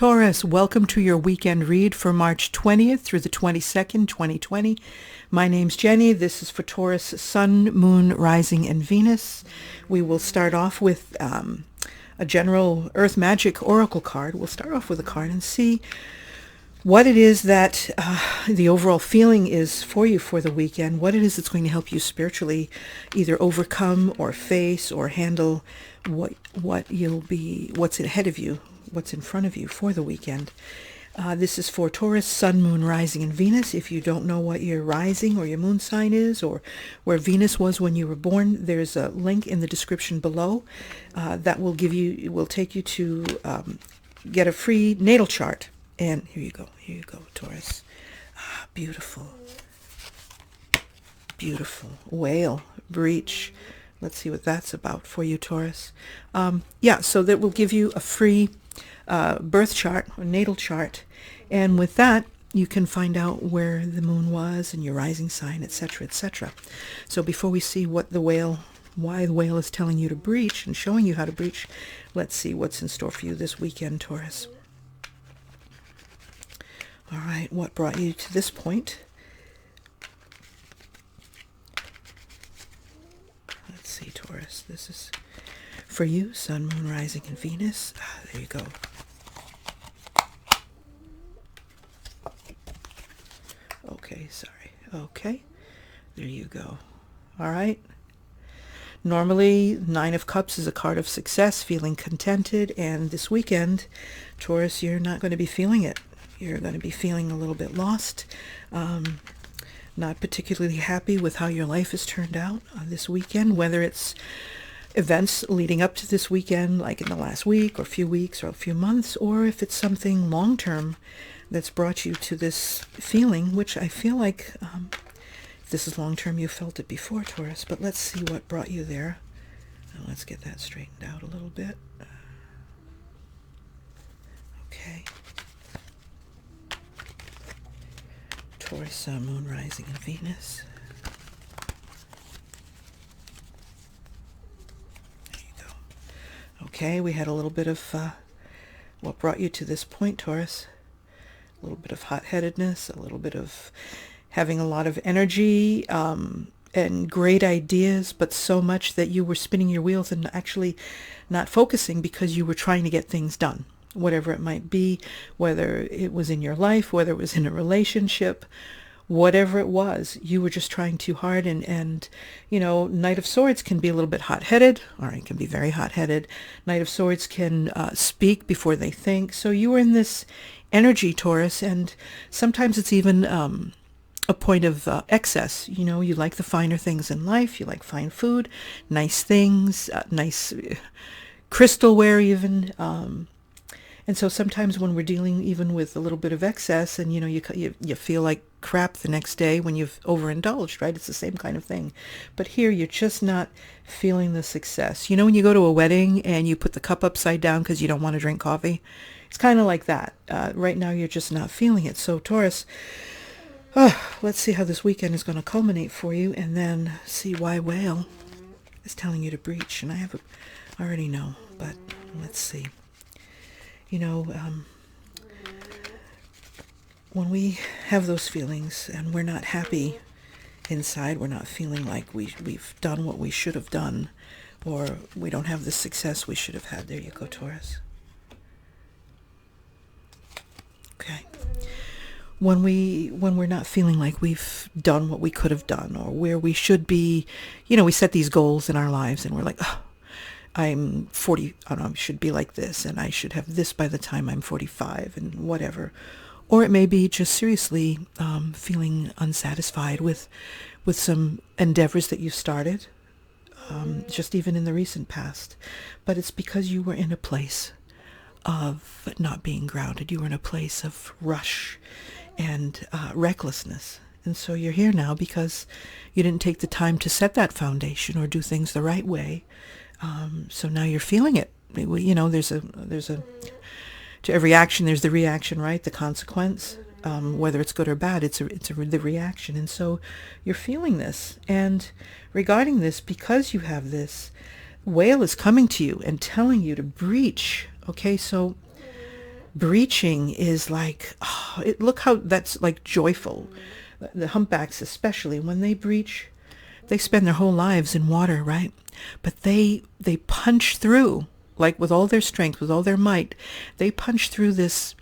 Taurus, welcome to your weekend read for March 20th through the 22nd, 2020. My name's Jenny. This is for Taurus, Sun, Moon, Rising, and Venus. We will start off with a general Earth Magic Oracle card. We'll start off with a card and see what it is that the overall feeling is for you for the weekend, what it is that's going to help you spiritually either overcome or face or handle what's ahead of you, what's in front of you for the weekend. This is for Taurus, Sun, Moon, Rising, and Venus. If you don't know what your rising or your moon sign is or where Venus was when you were born, there's a link in the description below that will take you to get a free natal chart. And here you go, Taurus. Beautiful. Beautiful. Whale, breach. Let's see what that's about for you, Taurus. So that will give you a free birth chart or natal chart. And with that, you can find out where the moon was and your rising sign, etc., etc. So before we see why the whale is telling you to breach and showing you how to breach, let's see what's in store for you this weekend, Taurus. All right, what brought you to this point? Let's see, Taurus. This is for you, Sun, Moon, Rising, and Venus. There you go. Okay, sorry. Okay, there you go. All right. Normally, Nine of Cups is a card of success, feeling contented, and this weekend, Taurus, you're not going to be feeling it. You're going to be feeling a little bit lost, not particularly happy with how your life has turned out this weekend, whether it's events leading up to this weekend, like in the last week or a few weeks or a few months, or if it's something long-term that's brought you to this feeling, which I feel like if this is long-term, you felt it before, Taurus, but let's see what brought you there. And let's get that straightened out a little bit. Okay. Taurus, Sun, Moon, Rising, and Venus. There you go. Okay, we had a little bit of what brought you to this point, Taurus. A little bit of hot-headedness, a little bit of having a lot of energy and great ideas, but so much that you were spinning your wheels and actually not focusing because you were trying to get things done. Whatever it might be, whether it was in your life, whether it was in a relationship, whatever it was, you were just trying too hard. And Knight of Swords can be a little bit hot-headed, or it can be very hot-headed. Knight of Swords can speak before they think. So you were in this energy, Taurus, and sometimes it's even a point of excess. You like the finer things in life. You like fine food, nice things, nice crystalware even. And so sometimes when we're dealing even with a little bit of excess and, you feel like crap the next day when you've overindulged, right? It's the same kind of thing. But here you're just not feeling the success. When you go to a wedding and you put the cup upside down because you don't want to drink coffee? It's kind of like that. Right now you're just not feeling it. So Taurus, let's see how this weekend is going to culminate for you and then see why whale is telling you to breach. And I already know, but let's see. When we have those feelings and we're not happy inside, we're not feeling like we've done what we should have done, or we don't have the success we should have had. There you go, Taurus. Okay. When we're not feeling like we've done what we could have done, or where we should be, we set these goals in our lives and we're like, oh, I'm 40, I should be like this, and I should have this by the time I'm 45, and whatever. Or it may be just seriously feeling unsatisfied with some endeavors that you started, just even in the recent past. But it's because you were in a place of not being grounded. You were in a place of rush and recklessness. And so you're here now because you didn't take the time to set that foundation or do things the right way. So now you're feeling it. There's a to every action there's the reaction, right? The consequence, whether it's good or bad, it's the reaction. And so you're feeling this. And regarding this, because you have this, whale is coming to you and telling you to breach. Okay, so breaching is like, look how that's like joyful. The humpbacks especially, when they breach, they spend their whole lives in water, right? But they punch through, like with all their strength, with all their might. They punch through this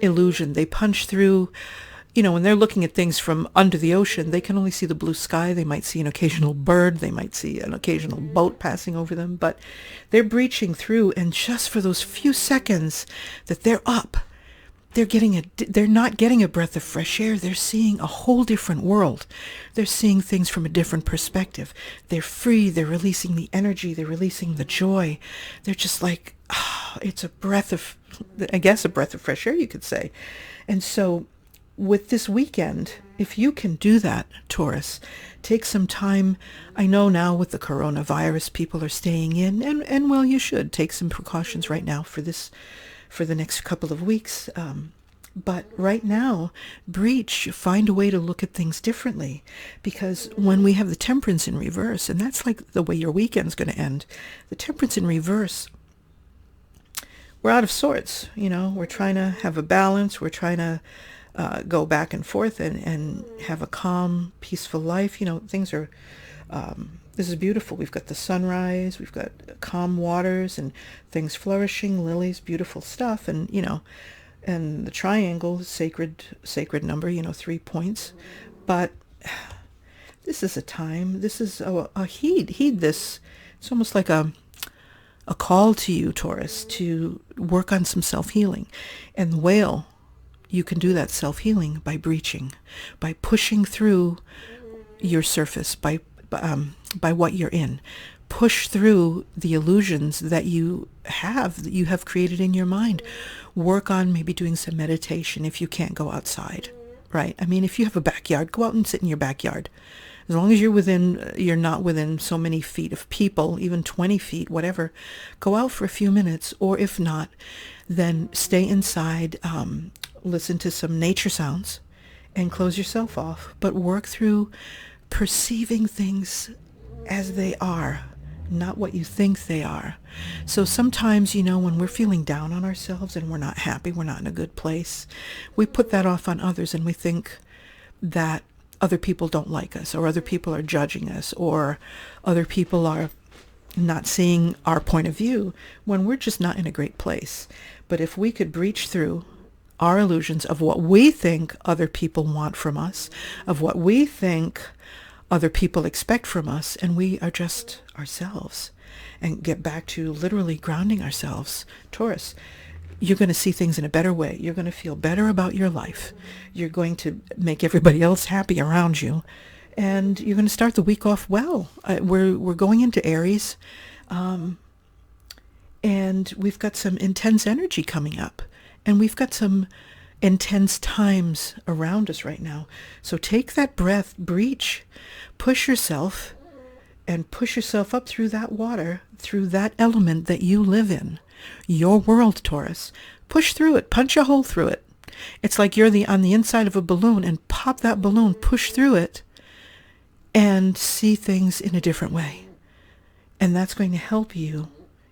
illusion. They punch through, when they're looking at things from under the ocean, they can only see the blue sky. They might see an occasional bird. They might see an occasional boat passing over them. But they're breaching through, and just for those few seconds that they're up, they're not getting a breath of fresh air. They're seeing a whole different world. They're seeing things from a different perspective. They're free. They're releasing the energy. They're releasing the joy. They're just like, it's a breath of fresh air, you could say. And so with this weekend, if you can do that, Taurus, take some time. I know now with the coronavirus, people are staying in, and well, you should take some precautions right now for the next couple of weeks. But right now, breach, find a way to look at things differently. Because when we have the temperance in reverse, and that's like the way your weekend's going to end, the temperance in reverse, we're out of sorts. We're trying to have a balance. We're trying to go back and forth and have a calm, peaceful life. Things are, this is beautiful. We've got the sunrise, we've got calm waters and things flourishing, lilies, beautiful stuff. And, and the triangle, sacred number, 3 points. But this is a time, this is a heed this. It's almost like a call to you, Taurus, to work on some self-healing. And the whale, you can do that self-healing by breaching, by pushing through your surface, by what you're in. Push through the illusions that you have created in your mind. Work on maybe doing some meditation if you can't go outside, right? I mean, if you have a backyard, go out and sit in your backyard. As long as you're not within so many feet of people, even 20 feet, whatever, go out for a few minutes. Or if not, then stay inside, listen to some nature sounds and close yourself off. But work through perceiving things as they are, not what you think they are. So sometimes, when we're feeling down on ourselves and we're not happy, we're not in a good place, we put that off on others and we think that other people don't like us, or other people are judging us, or other people are not seeing our point of view, when we're just not in a great place. But if we could breach through our illusions of what we think other people want from us, of what we think other people expect from us, and we are just ourselves, and get back to literally grounding ourselves, Taurus, you're going to see things in a better way. You're going to feel better about your life. You're going to make everybody else happy around you. And you're going to start the week off well. We're going into Aries. And we've got some intense energy coming up. And we've got some intense times around us right now. So take that breath, breach, push yourself, and push yourself up through that water, through that element that you live in. Your world, Taurus. Push through it. Punch a hole through it. It's like you're on the inside of a balloon, and pop that balloon, push through it, and see things in a different way. And that's going to help you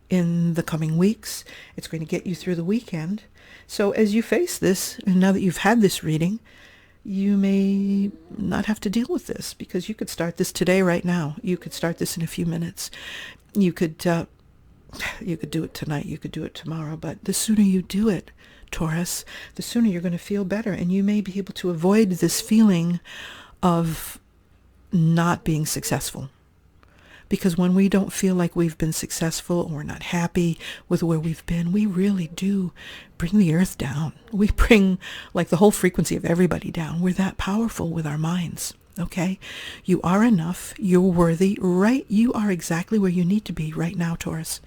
in the coming weeks. It's going to get you through the weekend. So as you face this, and now that you've had this reading, you may not have to deal with this, because you could start this today, right now. You could start this in a few minutes. You could do it tonight, you could do it tomorrow, but the sooner you do it, Taurus, the sooner you're going to feel better, and you may be able to avoid this feeling of not being successful. Because when we don't feel like we've been successful, or we're not happy with where we've been, we really do bring the earth down. We bring like the whole frequency of everybody down. We're that powerful with our minds. Okay? You are enough. You're worthy. Right? You are exactly where you need to be right now, Taurus.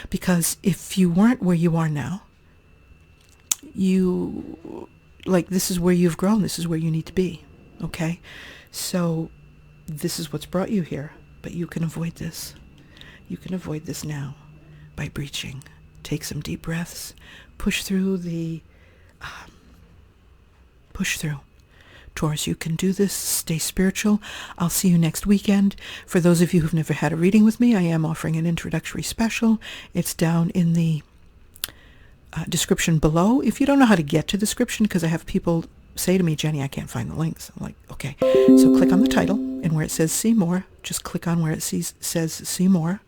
Because if you weren't where you are now, this is where you've grown. This is where you need to be. Okay? So this is what's brought you here. But you can avoid this. You can avoid this now by breaching. Take some deep breaths. Push through. Taurus, you can do this. Stay spiritual. I'll see you next weekend. For those of you who've never had a reading with me, I am offering an introductory special. It's down in the description below. If you don't know how to get to the description, because I have people say to me, Jenny, I can't find the links. I'm like, okay. So click on the title, and where it says see more, just click on where it says see more,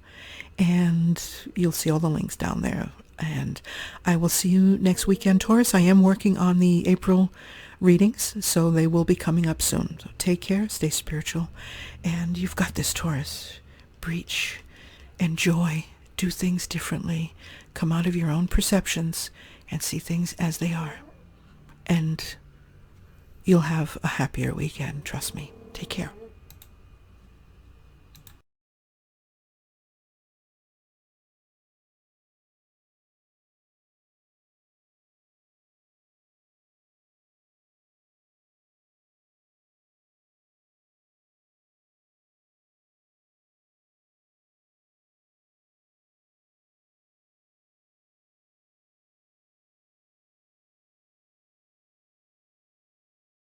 and you'll see all the links down there. And I will see you next weekend, Taurus. I am working on the April readings, so they will be coming up soon. So take care, stay spiritual, and you've got this, Taurus. Breach, enjoy, do things differently, come out of your own perceptions and see things as they are. And you'll have a happier weekend, trust me. Take care.